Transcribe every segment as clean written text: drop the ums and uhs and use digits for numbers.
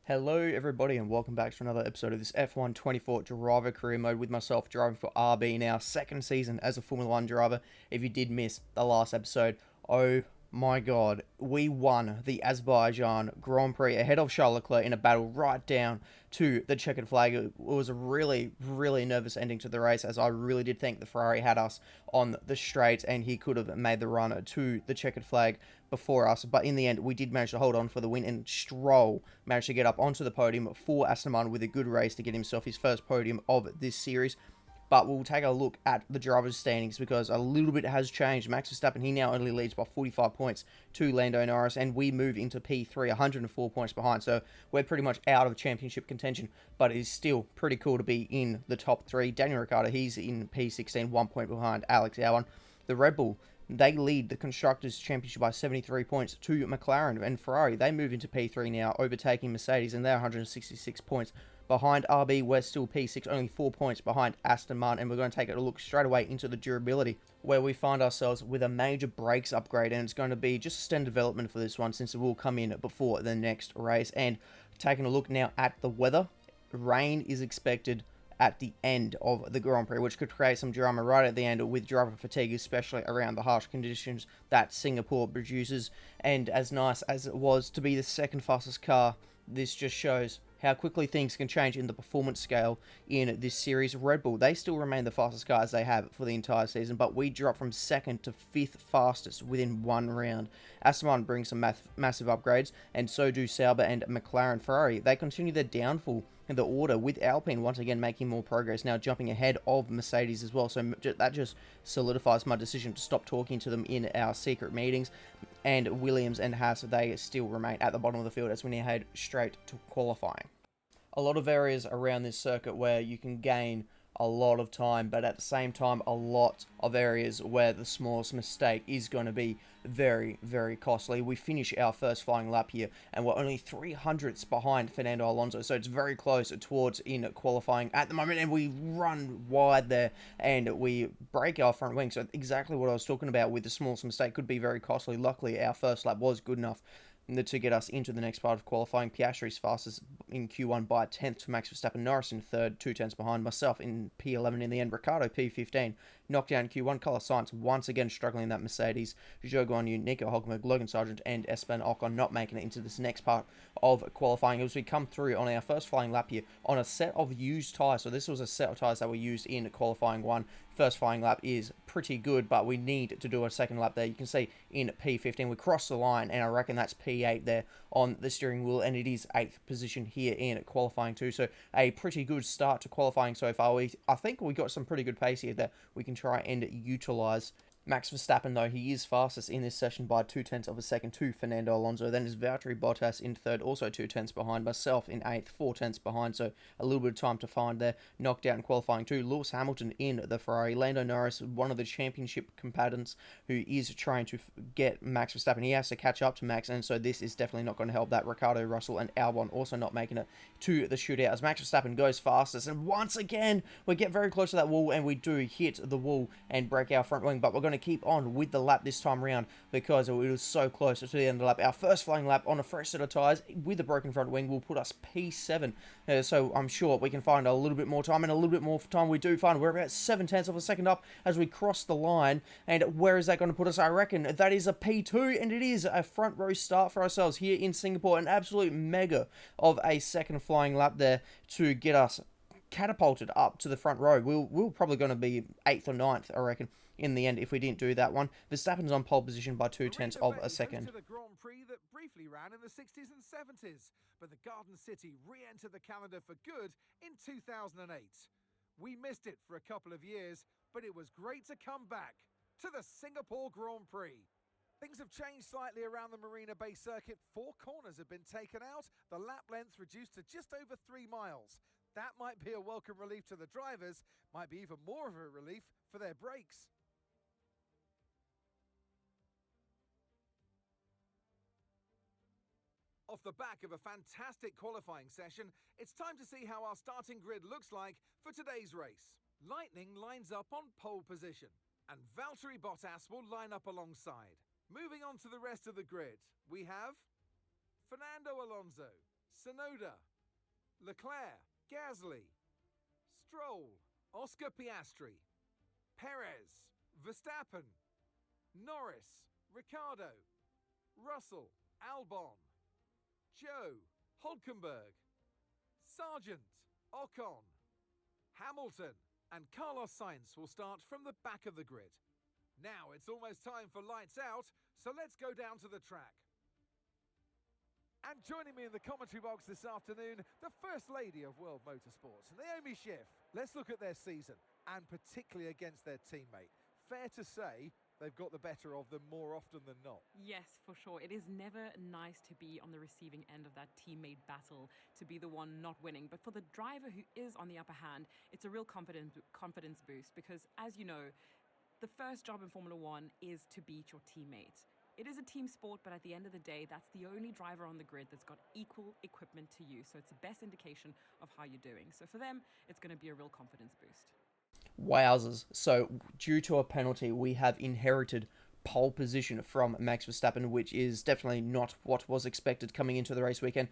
Hello everybody and welcome back to another episode of this F1 24 driver career mode with myself driving for RB now, second season as a Formula 1 driver. If you did miss the last episode, oh my god, we won the Azerbaijan Grand Prix ahead of Charles Leclerc in a battle right down to the checkered flag. It was a really nervous ending to the race, as I really did think the Ferrari had us on the straight and he could have made the run to the checkered flag before us, but in the end we did manage to hold on for the win, and Stroll managed to get up onto the podium for Aston Martin with a good race to get himself his first podium of this series. But we'll take a look at the drivers' standings because a little bit has changed. Max Verstappen, he now only leads by 45 points to Lando Norris, and we move into P3, 104 points behind. So we're pretty much out of championship contention, but it is still pretty cool to be in the top three. Daniel Ricciardo, he's in P16, 1 point behind Alex Albon. The Red Bull, they lead the Constructors' Championship by 73 points to McLaren, and Ferrari, they move into P3 now, overtaking Mercedes, and they're 166 points behind RB. We're still P6, only 4 points behind Aston Martin, and we're going to take a look straight away into the durability, where we find ourselves with a major brakes upgrade, and it's going to be just a standard development for this one, since it will come in before the next race. And taking a look now at the weather, rain is expected at the end of the Grand Prix, which could create some drama right at the end with driver fatigue, especially around the harsh conditions that Singapore produces. And as nice as it was to be the second fastest car, this just shows how quickly things can change in the performance scale in this series. Red Bull, they still remain the fastest car as they have for the entire season, but we drop from second to fifth fastest within one round. Aston Martin brings some massive upgrades, and so do Sauber and McLaren. Ferrari, they continue their downfall in the order, with Alpine once again making more progress, now jumping ahead of Mercedes as well. So that just solidifies my decision to stop talking to them in our secret meetings. And Williams and Haas, they still remain at the bottom of the field as we now head straight to qualifying. A lot of areas around this circuit where you can gain a lot of time, but at the same time a lot of areas where the smallest mistake is going to be very costly. We finish our first flying lap here and we're only 300ths behind Fernando Alonso, so it's very close towards in qualifying at the moment, and we run wide there and we break our front wing. So exactly what I was talking about with the smallest mistake could be very costly. Luckily our first lap was good enough to get us into the next part of qualifying. Piastri's fastest in Q1 by a tenth to Max Verstappen. Norris in third, 2 tenths behind. Myself in P11 in the end. Ricciardo P15. Knockdown Q1. Carlos Sainz once again struggling in that Mercedes. Zhou Guanyu, Nico Hulkenberg, Logan Sargent, and Esteban Ocon not making it into this next part of qualifying as we come through on our first flying lap here on a set of used tyres. So this was a set of tyres that were used in qualifying one. First flying lap is pretty good, but we need to do a second lap there. You can see in P15 we cross the line, and I reckon that's P8 there on the steering wheel, and it is 8th position here in qualifying too. So a pretty good start to qualifying so far. I think we got some pretty good pace here that we can try and utilize. Max Verstappen, though, he is fastest in this session by 2 tenths of a second to Fernando Alonso. Then is Valtteri Bottas in third, also 2 tenths behind. Myself in 8th, 4 tenths behind, so a little bit of time to find there. Knocked out in qualifying too. Lewis Hamilton in the Ferrari. Lando Norris, one of the championship combatants who is trying to get Max Verstappen. He has to catch up to Max, and so this is definitely not going to help that. Ricciardo, Russell, and Albon also not making it to the shootout as Max Verstappen goes fastest. And once again, we get very close to that wall, and we do hit the wall and break our front wing, but we're going to keep on with the lap this time around because it was so close to the end of the lap. Our first flying lap on a fresh set of tyres with a broken front wing will put us P7, so I'm sure we can find a little bit more time, and a little bit more time we do find. We're about 7 tenths of a second up as we cross the line, and where is that going to put us? I reckon that is a P2, and it is a front row start for ourselves here in Singapore. An absolute mega of a second flying lap there to get us catapulted up to the front row. We're probably going to be 8th or 9th, I reckon, in the end if we didn't do that one. Verstappen's on pole position by 2 tenths of a second. The Grand Prix that briefly ran in the 60s and 70s, but the Garden City re-entered the calendar for good in 2008. We missed it for a couple of years, but it was great to come back to the Singapore Grand Prix. Things have changed slightly around the Marina Bay circuit. 4 corners have been taken out, the lap length reduced to just over 3 miles. That might be a welcome relief to the drivers, might be even more of a relief for their brakes. Off the back of a fantastic qualifying session, it's time to see how our starting grid looks like for today's race. Lightning lines up on pole position, and Valtteri Bottas will line up alongside. Moving on to the rest of the grid, we have Fernando Alonso, Tsunoda, Leclerc, Gasly, Stroll, Oscar Piastri, Perez, Verstappen, Norris, Ricciardo, Russell, Albon, Joe, Hulkenberg, Sargent, Ocon, Hamilton, and Carlos Sainz will start from the back of the grid. Now it's almost time for lights out, so let's go down to the track. And joining me in the commentary box this afternoon, the First Lady of World Motorsports, Naomi Schiff. Let's look at their season, and particularly against their teammate. Fair to say, they've got the better of them more often than not. Yes, for sure. It is never nice to be on the receiving end of that teammate battle, to be the one not winning. But for the driver who is on the upper hand, it's a real confidence boost because, as you know, the first job in Formula One is to beat your teammate. It is a team sport, but at the end of the day, that's the only driver on the grid that's got equal equipment to you. So it's the best indication of how you're doing. So for them, it's going to be a real confidence boost. Wowzers. So, due to a penalty, we have inherited pole position from Max Verstappen, which is definitely not what was expected coming into the race weekend.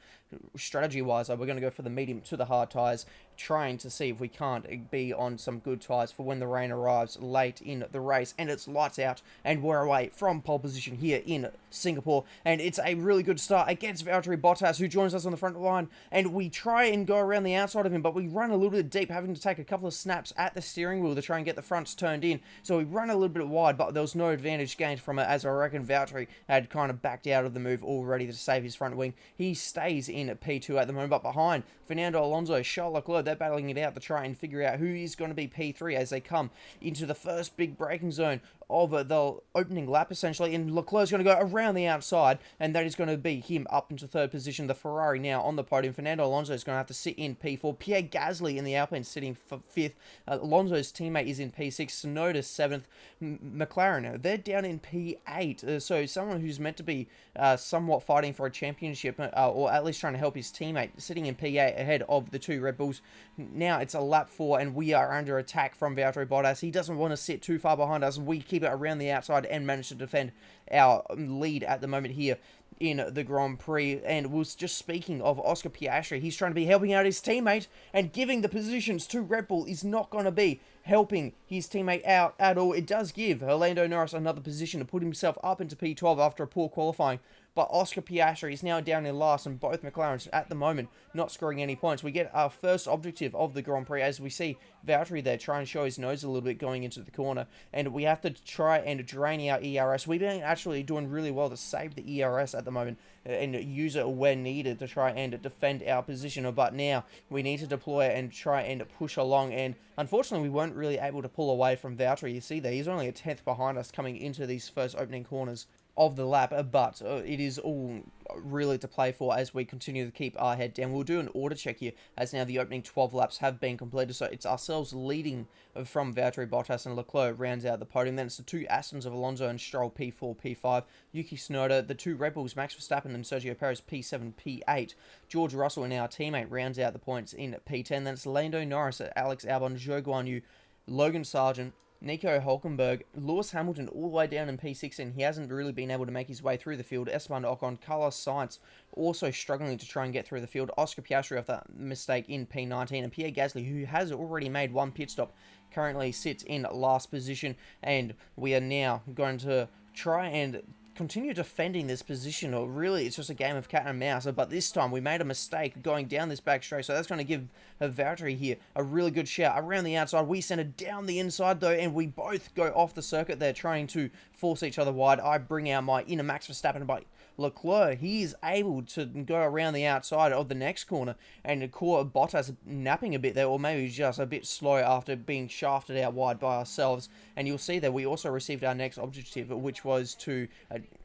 Strategy-wise, we're going to go for the medium to the hard tyres, trying to see if we can't be on some good tyres for when the rain arrives late in the race, and it's lights out, and we're away from pole position here in Singapore, and it's a really good start against Valtteri Bottas, who joins us on the front line, and we try and go around the outside of him, but we run a little bit deep, having to take a couple of snaps at the steering wheel to try and get the fronts turned in, so we run a little bit wide, but there was no advantage gained from it, as I reckon Valtteri had kind of backed out of the move already to save his front wing. He stays in at P2 at the moment, but behind Fernando Alonso, Charles Leclerc, they're battling it out to try and figure out who is going to be P3 as they come into the first big braking zone of the opening lap, essentially, and Leclerc's going to go around the outside, and that is going to be him up into third position. The Ferrari now on the podium. Fernando Alonso is going to have to sit in P4. Pierre Gasly in the Alpine sitting for fifth. Alonso's teammate is in P6. Tsunoda 7th. McLaren, they're down in P8. So someone who's meant to be somewhat fighting for a championship, or at least trying to help his teammate, sitting in P8 ahead of the two Red Bulls. Now it's a lap 4, and we are under attack from Valtteri Bottas. He doesn't want to sit too far behind us. We keep it around the outside and manage to defend our lead at the moment here in the Grand Prix. And was just speaking of Oscar Piastri, he's trying to be helping out his teammate, and giving the positions to Red Bull is not going to be helping his teammate out at all. It does give Lando Norris another position to put himself up into P12 after a poor qualifying, but Oscar Piastri is now down in last, and both McLarens at the moment not scoring any points. We get our first objective of the Grand Prix as we see Valtteri there trying to show his nose a little bit going into the corner, and we have to try and drain our ERS. We've been actually doing really well to save the ERS at the moment and use it when needed to try and defend our position, but now we need to deploy it and try and push along, and unfortunately we weren't really able to pull away from Valtteri. You see there, he's only a 10th behind us coming into these first opening corners of the lap, but it is all really to play for as we continue to keep our head down. We'll do an order check here, as now the opening 12 laps have been completed, so it's ourselves leading from Valtteri Bottas, and Leclerc rounds out the podium. Then it's the two Astons of Alonso and Stroll, P4, P5, Yuki Tsunoda, the two Red Bulls, Max Verstappen and Sergio Perez, P7, P8, George Russell and our teammate rounds out the points in P10. Then it's Lando Norris, Alex Albon, Zhou Guanyu, Logan Sargent, Nico Hulkenberg, Lewis Hamilton all the way down in P6, and he hasn't really been able to make his way through the field. Esteban Ocon, Carlos Sainz also struggling to try and get through the field. Oscar Piastri off that mistake in P19, and Pierre Gasly, who has already made one pit stop, currently sits in last position, and we are now going to try and continue defending this position, or really it's just a game of cat and mouse, but this time we made a mistake going down this back straight, so that's going to give Valtteri here a really good shout around the outside. We send it down the inside though, and we both go off the circuit there trying to force each other wide. I bring out my inner Max Verstappen, but Leclerc, he is able to go around the outside of the next corner, and caught Bottas napping a bit there, or maybe just a bit slow after being shafted out wide by ourselves. And you'll see that we also received our next objective, which was to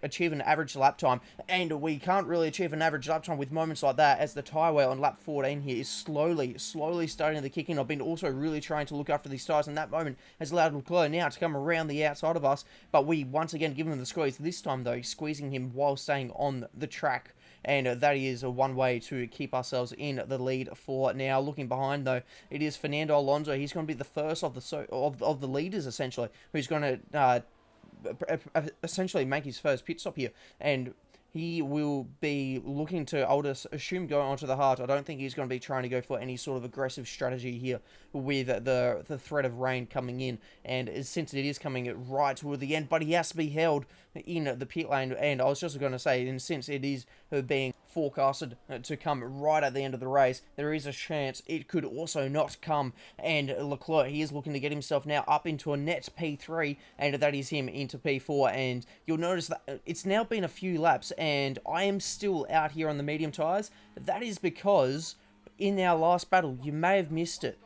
achieve an average lap time, and we can't really achieve an average lap time with moments like that, as the tyre wear on lap 14 here is slowly starting to kick in. I've been also really trying to look after these tyres, and that moment has allowed Leclerc now to come around the outside of us, but we once again give him the squeeze, this time though squeezing him while staying on the track, and that is one way to keep ourselves in the lead for now. Looking behind though, it is Fernando Alonso. He's going to be the first of the leaders essentially, who's going to essentially make his first pit stop here, and he will be looking to, I'll just assume, go onto the hard. I don't think he's going to be trying to go for any sort of aggressive strategy here with the threat of rain coming in. And since it is coming right toward the end, but he has to be held in the pit lane. And I was just going to say, and since it is being forecasted to come right at the end of the race, there is a chance it could also not come. And Leclerc, he is looking to get himself now up into a net P3, and that is him into P4. And you'll notice that it's now been a few laps, and I am still out here on the medium tyres. That is because in our last battle, you may have missed it,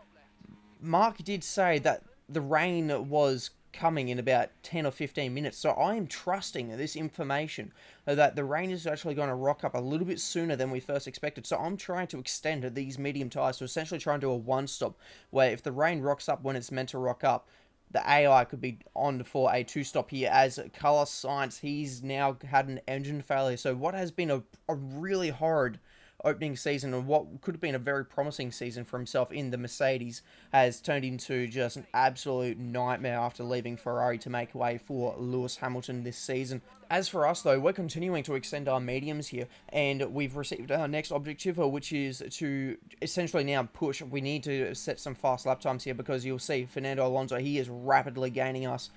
Mark did say that the rain was coming in about 10 or 15 minutes. So I am trusting this information that the rain is actually going to rock up a little bit sooner than we first expected. So I'm trying to extend these medium tyres to essentially try and do a one-stop, where if the rain rocks up when it's meant to rock up, the AI could be on for a two-stop here. As Carlos Sainz, he's now had an engine failure. So what has been a really hard opening season, and what could have been a very promising season for himself in the Mercedes, has turned into just an absolute nightmare after leaving Ferrari to make way for Lewis Hamilton this season. As for us though, we're continuing to extend our mediums here, and we've received our next objective, which is to essentially now push. We need to set some fast lap times here, because you'll see Fernando Alonso, he is rapidly gaining us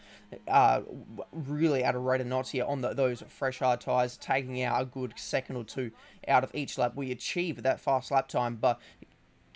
really at a rate of knots here on those fresh hard tyres, taking out a good second or two out of each lap. We achieve that fast lap time, but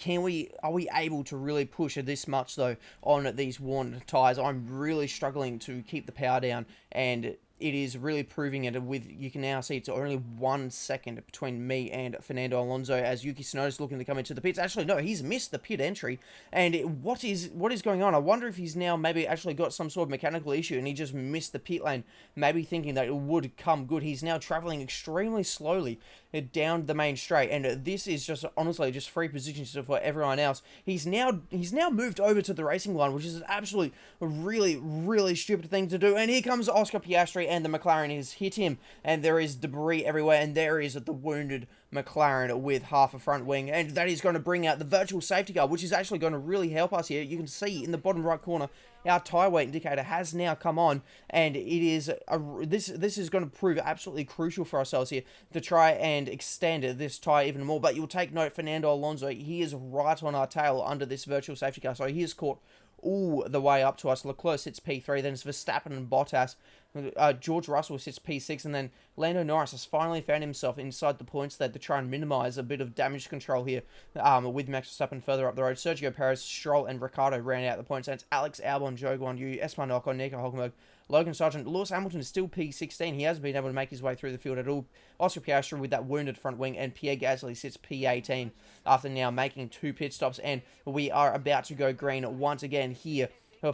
are we able to really push this much though on these worn tyres? I'm really struggling to keep the power down, and it is really proving it. With, you can now see it's only 1 second between me and Fernando Alonso, as Yuki Tsunoda's looking to come into the pits. Actually, no, he's missed the pit entry. And what is going on? I wonder if he's now maybe actually got some sort of mechanical issue and he just missed the pit lane, maybe thinking that it would come good. He's now traveling extremely slowly down the main straight, and this is just honestly just free positions for everyone else. He's now moved over to the racing line, which is an absolutely really stupid thing to do. And here comes Oscar Piastri, and the McLaren has hit him, and there is debris everywhere, and there is the wounded McLaren with half a front wing, and that is going to bring out the virtual safety car, which is actually going to really help us here. You can see in the bottom right corner, our tyre weight indicator has now come on, and it is this is going to prove absolutely crucial for ourselves here to try and extend this tyre even more. But you'll take note, Fernando Alonso, he is right on our tail under this virtual safety car, so he is caught all the way up to us. Leclerc sits P3, then it's Verstappen and Bottas. George Russell sits P6, and then Lando Norris has finally found himself inside the points there to try and minimise a bit of damage control here with Max Verstappen further up the road. Sergio Perez, Stroll and Ricciardo ran out the points, and it's Alex Albon, Zhou Guanyu, Esteban Ocon, Nico Hulkenberg, Logan Sargent. Lewis Hamilton is still P16. He hasn't been able to make his way through the field at all. Oscar Piastri with that wounded front wing, and Pierre Gasly sits P18 after now making 2 pit stops, and we are about to go green once again here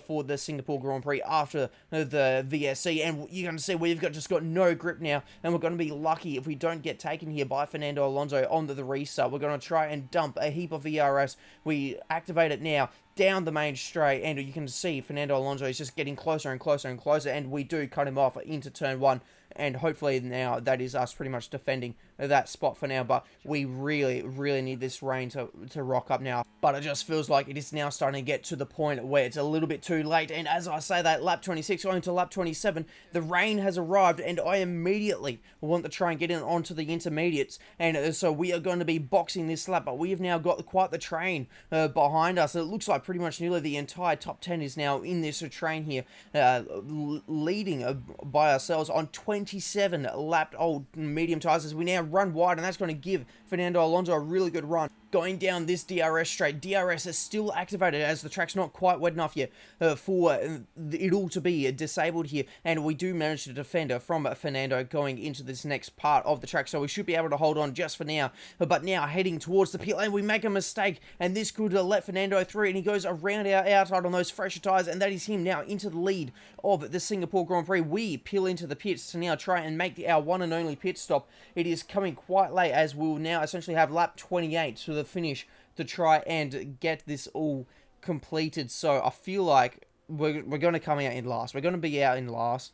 for the Singapore Grand Prix after the VSC, and you're going to see we've just got no grip now, and we're going to be lucky if we don't get taken here by Fernando Alonso onto the restart. We're going to try and dump a heap of VRS. We activate it now down the main straight, and you can see Fernando Alonso is just getting closer and closer and closer, and we do cut him off into turn 1, and hopefully now that is us pretty much defending that spot for now. But we really need this rain to rock up now. But it just feels like it is now starting to get to the point where it's a little bit too late, and as I say that, lap 26 going to lap 27, the rain has arrived, and I immediately want to try and get in onto the intermediates, and so we are going to be boxing this lap. But we have now got quite the train behind us. It looks like pretty much nearly the entire top 10 is now in this train here, leading by ourselves on 27 lapped old medium tyres as we now run wide, and that's going to give Fernando Alonso a really good run. Going down this DRS straight, DRS is still activated as the track's not quite wet enough yet for it all to be disabled here, and we do manage to defend from Fernando going into this next part of the track, so we should be able to hold on just for now. But now heading towards the pit lane, we make a mistake, and this could let Fernando through, and he goes around our outside on those fresher tyres, and that is him now into the lead of the Singapore Grand Prix. We peel into the pits to now try and make our one and only pit stop. It is coming quite late, as we'll now essentially have lap 28 to the finish to try and get this all completed. So I feel like we're going to come out in last. We're going to be out in last.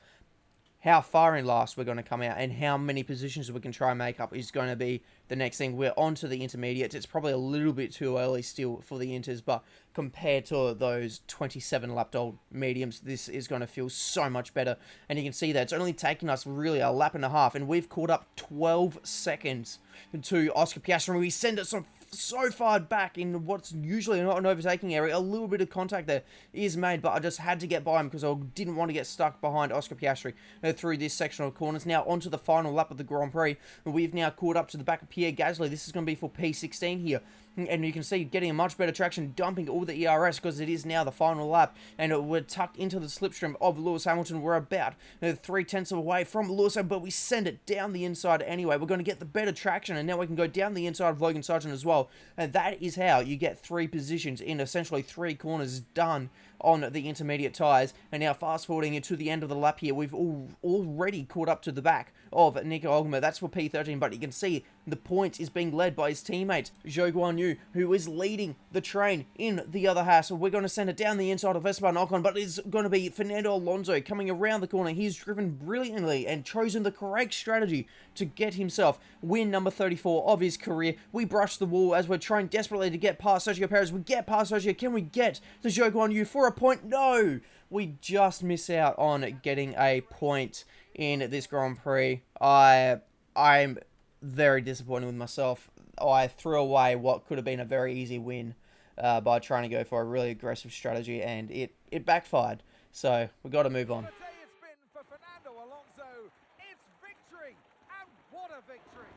how far in last we're going to come out and how many positions we can try and make up is going to be the next thing. We're on to the intermediates. It's probably a little bit too early still for the inters, but compared to those 27-lap-old mediums, this is going to feel so much better. And you can see that it's only taken us really a lap and a half, and we've caught up 12 seconds to Oscar Piastri. We send it so far back in what's usually not an overtaking area. A little bit of contact there is made, but I just had to get by him because I didn't want to get stuck behind Oscar Piastri through this section of corners. Now onto the final lap of the Grand Prix. We've now caught up to the back of Pierre Gasly. This is going to be for P16 here. And you can see getting a much better traction, dumping all the ERS because it is now the final lap. And we're tucked into the slipstream of Lewis Hamilton. We're about 3/10 away from Lewis, but we send it down the inside anyway. We're going to get the better traction, and now we can go down the inside of Logan Sargent as well. And that is how you get 3 positions in essentially 3 corners done on the intermediate tyres. And now fast forwarding into the end of the lap here, we've already caught up to the back of Nico Hülkenberg. That's for P13, but you can see the point is being led by his teammate Zhou Guanyu, who is leading the train in the other half. So we're going to send it down the inside of Esteban Ocon, but it's going to be Fernando Alonso coming around the corner. He's driven brilliantly and chosen the correct strategy to get himself win number 34 of his career. We brush the wall as we're trying desperately to get past Sergio Perez. We get past Sergio. Can we get to Zhou Guanyu for a point? No! We just miss out on getting a point in this Grand Prix. I'm very disappointed with myself. I threw away what could have been a very easy win by trying to go for a really aggressive strategy, and it backfired. So we've got to move on. It's been for Fernando Alonso. It's victory, and what a victory!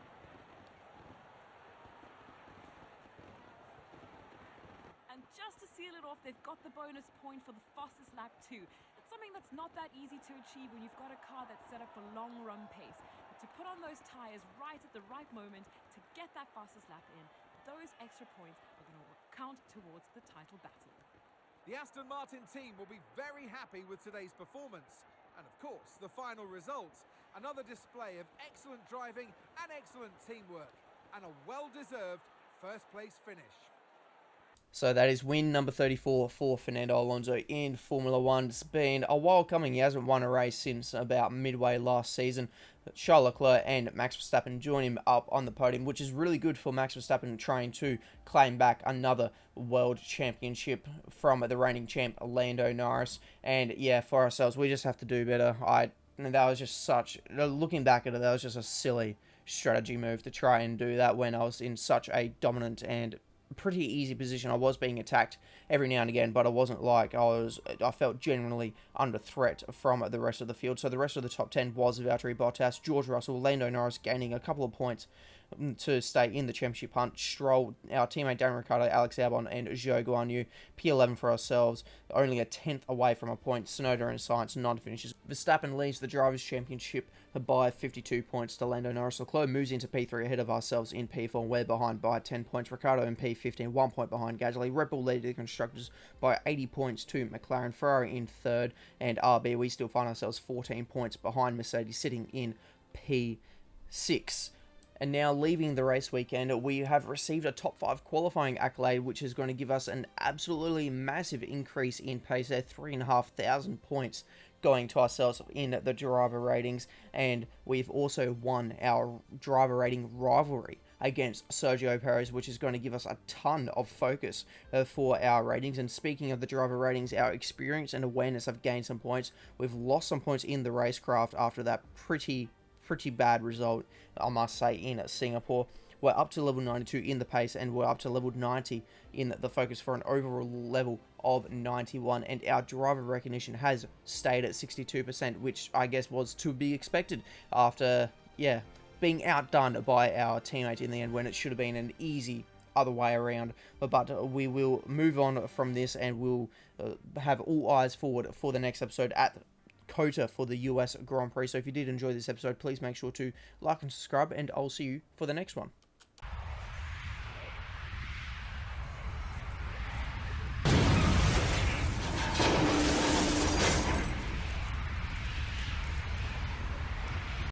And just to seal it off, they've got the bonus point for the fastest lap too. It's something that's not that easy to achieve when you've got a car that's set up for long run pace. But to put on those tyres right at the right moment to get that fastest lap in, those extra points are going to count towards the title battle. The Aston Martin team will be very happy with today's performance. And of course, the final results. Another display of excellent driving and excellent teamwork. And a well-deserved first place finish. So that is win number 34 for Fernando Alonso in Formula 1. It's been a while coming. He hasn't won a race since about midway last season. Charles Leclerc and Max Verstappen join him up on the podium, which is really good for Max Verstappen trying to claim back another world championship from the reigning champ Lando Norris. And yeah, for ourselves, we just have to do better. That was just such, looking back at it, that was just a silly strategy move to try and do that when I was in such a dominant and pretty easy position. I was being attacked every now and again, but I wasn't like I felt genuinely under threat from the rest of the field. So the rest of the top 10 was Valtteri Bottas, George Russell, Lando Norris gaining a couple of points to stay in the championship hunt. Stroll, our teammate Daniel Ricciardo, Alex Albon, and Zhou Guanyu. P11 for ourselves, only a 10th away from a point. Tsunoda and Sainz, 9 finishes. Verstappen leads the Drivers' Championship by 52 points to Lando Norris. Leclerc moves into P3 ahead of ourselves in P4. We're behind by 10 points. Ricciardo in P15, 1 point behind Gasly. Red Bull lead the Constructors by 80 points to McLaren. Ferrari in 3rd, and RB, we still find ourselves 14 points behind Mercedes, sitting in P6. And now leaving the race weekend, we have received a top 5 qualifying accolade, which is going to give us an absolutely massive increase in pace there, 3,500 points going to ourselves in the driver ratings. And we've also won our driver rating rivalry against Sergio Perez, which is going to give us a ton of focus for our ratings. And speaking of the driver ratings, our experience and awareness have gained some points. We've lost some points in the racecraft after that pretty bad result, I must say, in Singapore. We're up to level 92 in the pace, and we're up to level 90 in the focus for an overall level of 91. And our driver recognition has stayed at 62%, which I guess was to be expected after, being outdone by our teammate in the end when it should have been an easy other way around. But we will move on from this, and we'll have all eyes forward for the next episode at COTA for the US Grand Prix. So if you did enjoy this episode, please make sure to like and subscribe, and I'll see you for the next one.